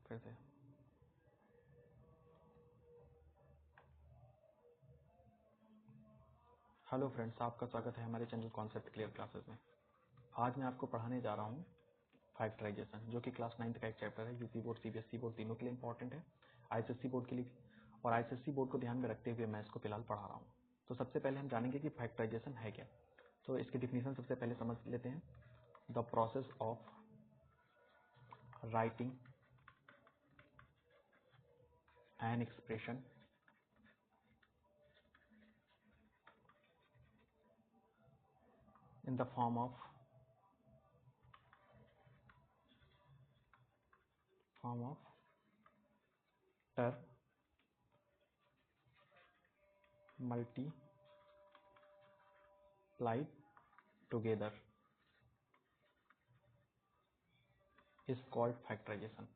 फिर से hello friends, आपका स्वागत है हमारे चैनल कॉन्सेप्ट क्लियर क्लासेस में। आज मैं आपको पढ़ाने जा रहा हूँ फैक्टराइजेशन, जो कि क्लास 9th का एक चैप्टर है। यूपी बोर्ड, सीबीएसई बोर्ड तीनों के लिए इंपॉर्टेंट है, आईसीएसई बोर्ड के लिए, और आईसीएसई बोर्ड को ध्यान में रखते हुए मैं इसको फिलहाल पढ़ा रहा हूँ। तो सबसे पहले हम जानेंगे कि फैक्टराइजेशन है क्या। तो इसकी डिफिनीशन सबसे पहले समझ लेते हैं। The process of writing an expression in the form of term multiplied together is called factorization।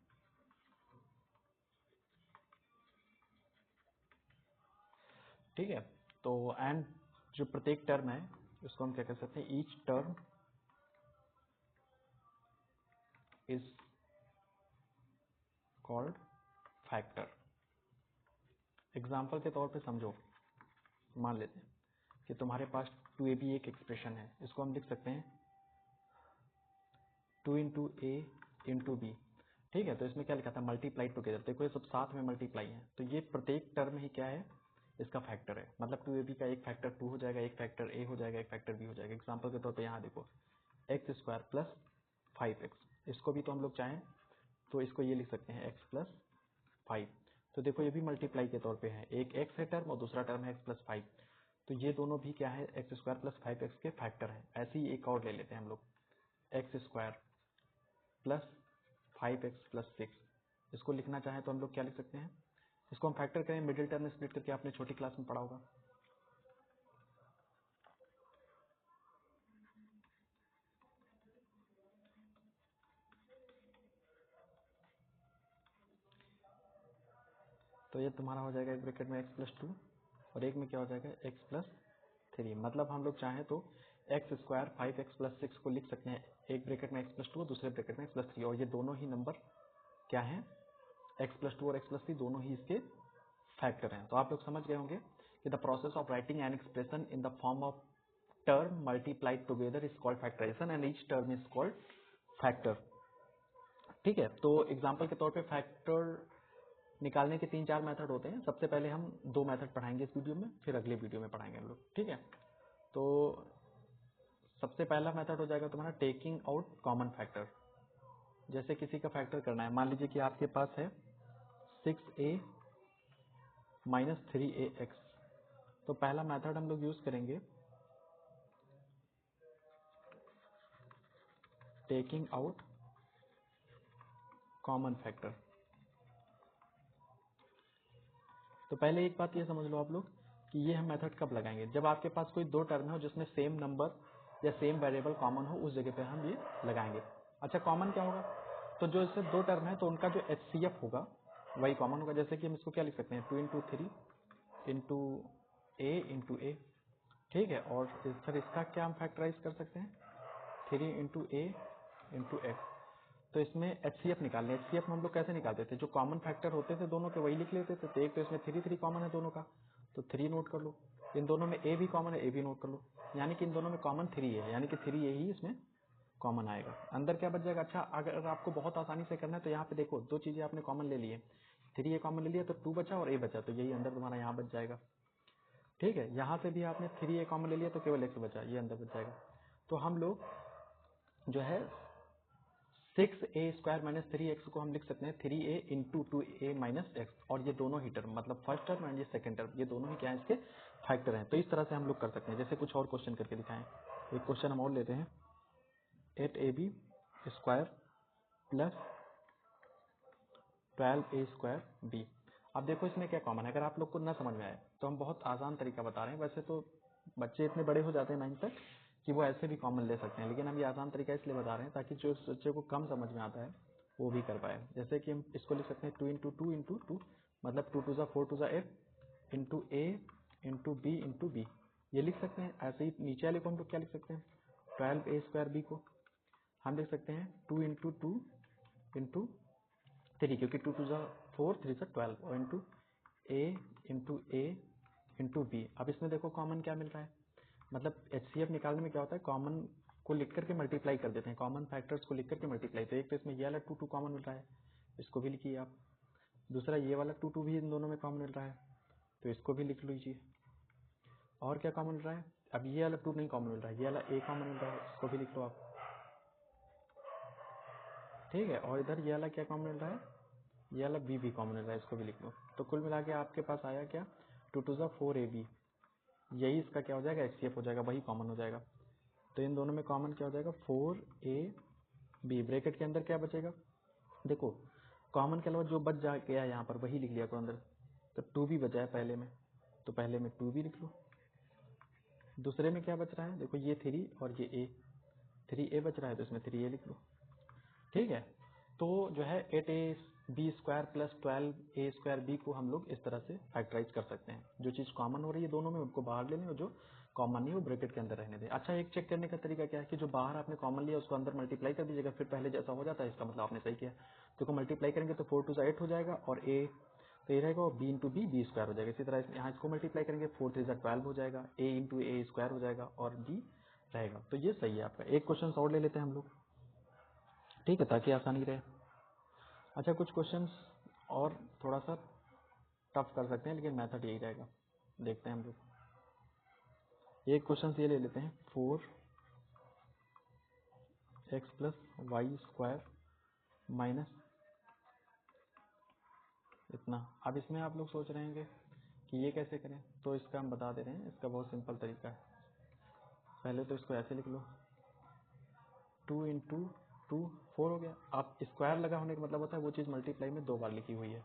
ठीक है, तो एंड जो प्रत्येक टर्म है उसको हम क्या कह सकते हैं, each term is called factor. Example के तौर पे समझो, मान लेते हैं कि तुम्हारे पास 2ab एक एक्सप्रेशन है। इसको हम लिख सकते हैं 2 इंटू ए इंटू बी। ठीक है, तो इसमें क्या लिखा था, मल्टीप्लाई टुगेदर। देखो ये सब साथ में मल्टीप्लाई है, तो ये प्रत्येक टर्म ही क्या है, इसका फैक्टर है। मतलब 2ab का एक फैक्टर 2 हो जाएगा, एक फैक्टर a हो जाएगा, एक फैक्टर b हो जाएगा। एग्जाम्पल के तौर पे यहाँ देखो एक्स स्क्वायर प्लस 5x। इसको भी तो हम लोग चाहें तो इसको ये लिख सकते हैं x प्लस 5। तो देखो ये भी मल्टीप्लाई के तौर पे है, एक x है टर्म और दूसरा टर्म है x प्लस 5। तो ये दोनों भी क्या है, एक्स स्क्वायर प्लस 5x के फैक्टर है। ऐसे ही एक और ले लेते हैं हम लोग, x square plus 5x plus 6। इसको लिखना चाहें तो हम लोग क्या लिख सकते हैं, इसको हम फैक्टर करें मिडिल टर्म में स्प्लिट करके, आपने छोटी क्लास में पढ़ा होगा। तो ये तुम्हारा हो जाएगा एक ब्रैकेट में x प्लस 2 और एक में क्या हो जाएगा x प्लस 3। मतलब हम लोग चाहें तो एक्स स्क्वायर 5x प्लस 6 को लिख सकते हैं एक ब्रैकेट में x प्लस 2 और दूसरे ब्रैकेट में x प्लस 3, और ये दोनों ही नंबर क्या हैं, x प्लस 2 और x प्लस 3 दोनों ही इसके फैक्टर हैं। तो आप लोग समझ गए होंगे कि the process of writing an expression in the form of term multiplied together is called factorisation and each term is called factor. ठीक है, तो एग्जांपल के तौर पे फैक्टर निकालने के 3-4 मेथड होते हैं। सबसे पहले हम 2 मेथड पढ़ाएंगे इस वीडियो में, फिर अगले वीडियो में पढ़ाएंगे हम लोग। ठीक है, तो सबसे पहला मेथड हो जाएगा तुम्हारा टेकिंग आउट कॉमन फैक्टर। जैसे किसी का फैक्टर करना है, मान लीजिए कि आपके पास है 6a माइनस 3ax। तो पहला मेथड हम लोग यूज करेंगे टेकिंग आउट कॉमन फैक्टर। तो पहले एक बात ये समझ लो आप लोग कि ये हम मेथड कब लगाएंगे, जब आपके पास कोई 2 टर्म हो जिसमें सेम नंबर या सेम वेरिएबल कॉमन हो, उस जगह पे हम ये लगाएंगे। अच्छा, कॉमन क्या होगा, तो जो इससे 2 टर्म है तो उनका जो HCF होगा वही कॉमन होगा। जैसे कि हम इसको क्या लिख सकते हैं, 2 इंटू 3 इंटू ए इंटू ए। ठीक है, और फिर इसका क्या हम फैक्टराइज कर सकते हैं, 3 इंटू ए इंटू एक्स। तो इसमें HCF निकालने, HCF हम लोग कैसे निकालते थे, जो कॉमन फैक्टर होते थे दोनों के वही लिख लेते थे। तो एक तो इसमें 3 कॉमन है दोनों का, तो 3 नोट कर लो। इन दोनों में A भी कॉमन है, A भी नोट कर लो। यानी कि इन दोनों में कॉमन 3 है, यानी कि 3A ही इसमें कॉमन आएगा। अंदर क्या बच जाएगा, अच्छा अगर आपको बहुत आसानी से करना है तो यहाँ पे देखो 2 चीजें आपने कॉमन ले ली है, 3A कॉमन ले लिया तो 2 बचा और A बचा, तो यही अंदर तुम्हारा यहाँ बच जाएगा। ठीक है, यहाँ से भी आपने 3A कॉमन ले लिया तो केवल x बचा, ये अंदर बच जाएगा। तो हम लोग जो है 6a स्क्वायर माइनस 3x को हम लिख सकते हैं 3a into 2a minus x, और ये दोनों ही टर्म मतलब फर्स्ट टर्म एंड ये सेकंड टर्म, ये दोनों ही क्या है, इसके फैक्टर हैं। तो इस तरह से हम लोग कर सकते हैं। जैसे कुछ और क्वेश्चन करके दिखाएं, एक क्वेश्चन हम और लेते हैं 8ab square plus 12a square b। अब देखो इसमें क्या कॉमन है, अगर आप लोग को ना समझ में आए तो हम बहुत आसान तरीका बता रहे हैं। वैसे तो बच्चे इतने बड़े हो जाते हैं 9th तक कि वो ऐसे भी कॉमन ले सकते हैं, लेकिन हम ये आसान तरीका इसलिए बता रहे हैं ताकि जो बच्चे को कम समझ में आता है वो भी कर पाए। जैसे कि हम इसको लिख सकते हैं 2 इंटू 2 इंटू 2, मतलब 2 टू ज़ा 4 टू ज़ा 8 इंटू ए इंटू बी इंटू बी, ये लिख सकते हैं। ऐसे ही नीचे वाले को हम लोग क्या लिख सकते हैं, 12a स्क्वायर बी को हम लिख सकते हैं 2 इंटू 2 इंटू 3, क्योंकि 2 2 4 3 12 और इंटू ए इंटू बी। अब इसमें देखो कॉमन क्या मिल रहा है, मतलब HCF निकालने में क्या होता है, कॉमन को लिख करके मल्टीप्लाई कर देते हैं, कॉमन फैक्टर्स को लिख करके मल्टीप्लाई। तो एक तो इसमें ये वाला 2 2 कॉमन मिल रहा है, इसको भी लिखिए आप। दूसरा ये वाला 2 2 भी इन दोनों में कॉमन मिल रहा है, तो इसको भी लिख लीजिए। और क्या कॉमन मिल रहा है, अब ये वाला 2 नहीं कॉमन मिल रहा है, ये वाला ए कॉमन मिल रहा है, इसको भी लिख लो आप। ठीक है, और इधर ये वाला क्या कॉमन मिल रहा है, ये वाला बी भी कॉमन मिल रहा है, इसको भी लिख लो। तो कुल मिला के आपके पास आया क्या, 2 2 4 AB, यही इसका क्या हो जाएगा, HCF हो जाएगा, वही कॉमन हो जाएगा। तो इन दोनों में कॉमन क्या हो जाएगा, 4AB। ब्रैकेट के अंदर क्या बचेगा, देखो कॉमन के अलावा जो बच जा गया यहाँ पर वही लिख लिया करो अंदर। तो 2B बचा है पहले में, तो पहले में 2B लिख लो। दूसरे में क्या बच रहा है, देखो ये 3 और ये A, 3A बच रहा है, तो इसमें 3A लिख लो। ठीक है, तो जो है 8AB² प्लस 12A²B को हम लोग इस तरह से फैक्टराइज कर सकते हैं। जो चीज़ कॉमन हो रही है दोनों में उनको बाहर ले लें, और जो कॉमन नहीं वो ब्रैकेट के अंदर रहने दें। अच्छा, एक चेक करने का तरीका क्या है कि जो बाहर आपने कॉमन लिया उसको अंदर मल्टीप्लाई कर दीजिएगा, फिर पहले जैसा हो जाता है, इसका मतलब आपने सही किया। देखो मल्टीप्लाई करेंगे तो 4 2 8 हो जाएगा, और A तो ये रहेगा, और B इंटू बी B² हो जाएगा। इसी तरह यहाँ इसको मल्टीप्लाई करेंगे, 4 3 12 हो जाएगा, A इंटू A² हो जाएगा, और B रहेगा। तो ये सही है आपका। एक क्वेश्चन और ले लेते हैं हम लोग, ठीक है, ताकि आसानी रहे। अच्छा, कुछ क्वेश्चंस और थोड़ा सा टफ कर सकते हैं, लेकिन मेथड यही रहेगा। देखते हैं हम लोग, एक क्वेश्चन ये ले लेते हैं, 4x प्लस y² माइनस इतना। अब इसमें आप लोग सोच रहे हैं कि ये कैसे करें, तो इसका हम बता दे रहे हैं। इसका बहुत सिंपल तरीका है। पहले तो इसको ऐसे लिख लो, 2 इंटू 2 4 हो गया। आप स्क्वायर लगा होने का मतलब होता है वो चीज़ मल्टीप्लाई में 2 बार लिखी हुई है।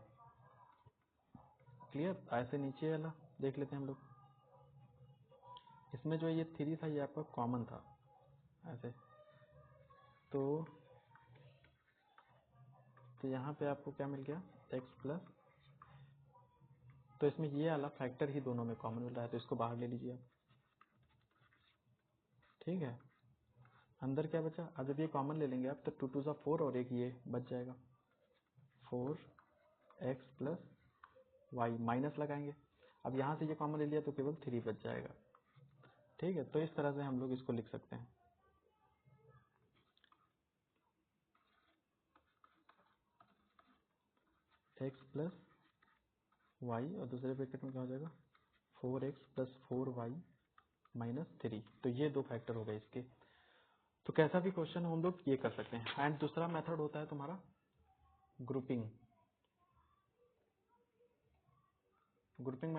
क्लियर। ऐसे नीचे वाला देख लेते हैं हम लोग। इसमें जो ये 3 था ये आपका कॉमन था ऐसे, तो यहाँ पे आपको क्या मिल गया, x प्लस, तो इसमें ये वाला फैक्टर ही दोनों में कॉमन मिल रहा है, तो इसको बाहर ले लीजिए आप। ठीक है, अंदर क्या बचा, अब जब ये कॉमन ले लेंगे आप तो 2 2 4 और एक ये बच जाएगा, 4x प्लस y माइनस लगाएंगे। अब यहाँ से ये कॉमन ले लिया तो केवल 3 बच जाएगा। ठीक है, तो इस तरह से हम लोग इसको लिख सकते हैं। x प्लस y, और दूसरे ब्रैकेट में क्या हो जाएगा, 4x प्लस 4y माइनस 3। तो ये 2 फैक्टर हो गए इसके। तो कैसा भी क्वेश्चन हम लोग ये कर सकते हैं। एंड दूसरा मेथड होता है तुम्हारा ग्रुपिंग। ग्रुपिंग